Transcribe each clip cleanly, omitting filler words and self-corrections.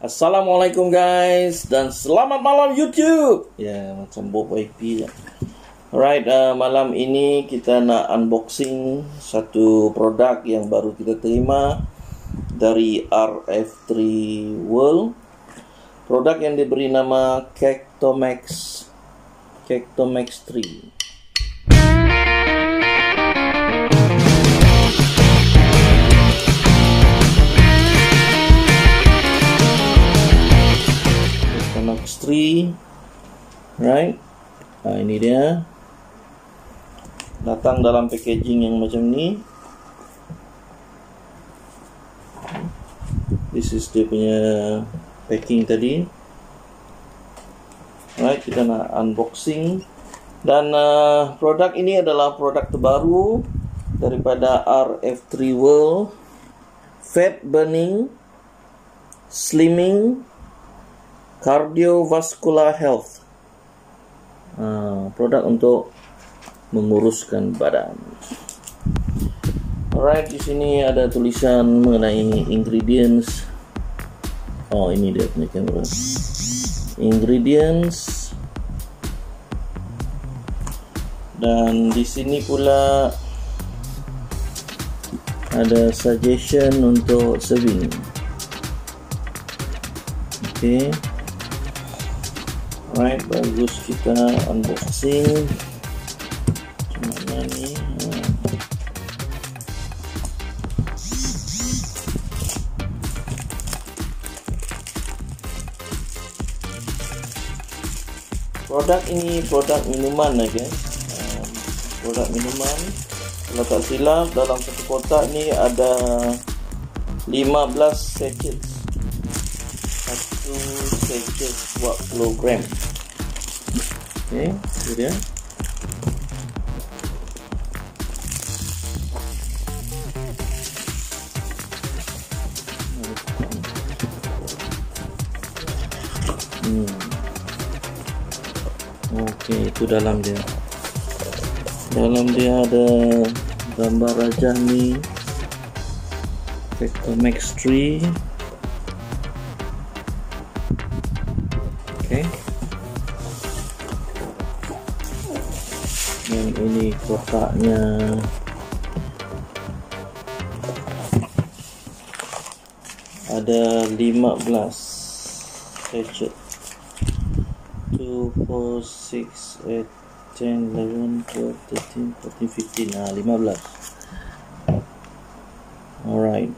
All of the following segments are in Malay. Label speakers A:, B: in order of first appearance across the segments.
A: Assalamualaikum guys, dan selamat malam YouTube. Ya, macam Bob IP ya. Alright, malam ini kita nak unboxing satu produk yang baru kita terima dari RF3World. Produk yang diberi nama CACTOMAX3. Right, ini dia, datang dalam packaging yang macam ni. This is dia punya packing tadi. Right, kita nak unboxing. Dan produk ini adalah produk terbaru daripada RF3World, Fat Burning, Slimming, Cardiovascular Health. Produk untuk menguruskan badan. Alright, di sini ada tulisan mengenai ingredients. Oh, ini dia punya kamera. Ingredients. Dan di sini pula ada suggestion untuk serving. Okay. Alright, bagus, kita unboxing. Mana ni? Produk ini produk minuman aja. Produk minuman. Kalau tak silap, dalam satu kotak ni ada 15 sachet. Satu sachet 20 gram. Okay, itu dia. Okay, itu dalam dia. Dalam dia ada gambar rajah ni, CACTOMAX3. Okay. Dan ini kotaknya. Ada 15 sachet. 2, 4, 6, 8, 10, 11, 12, 13, 14, 15. 15. Alright.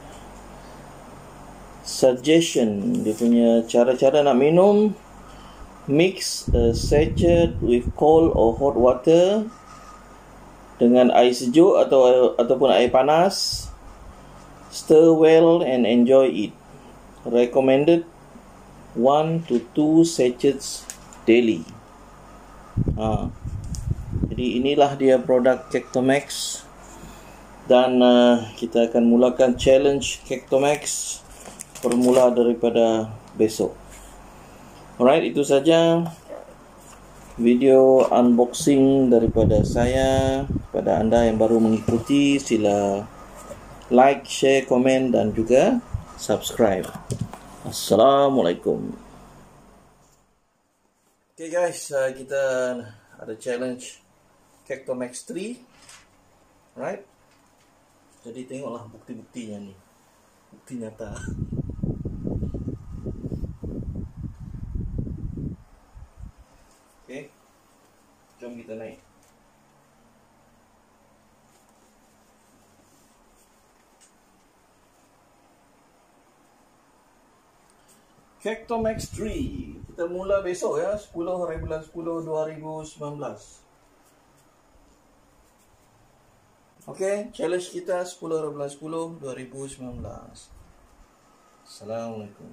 A: Suggestion, dia punya cara-cara nak minum. Mix a sachet with cold or hot water dengan air sejuk ataupun air panas. Stir well and enjoy it. Recommended 1 to 2 sachets daily. Jadi inilah dia produk CACTOMAX. Dan kita akan mulakan challenge CACTOMAX bermula daripada besok. Alright, itu saja video unboxing daripada saya. Pada anda yang baru mengikuti, sila like, share, komen dan juga subscribe. Assalamualaikum. Okay guys, kita ada challenge CACTOMAX3. Right? Jadi tengoklah bukti-buktinya ni. Bukti nyata. Okay, jom kita naik. CACTOMAX3. Kita mula besok ya, 10 hari bulan 10 2019. Okay, challenge kita 10 hari bulan 10 2019. Assalamualaikum.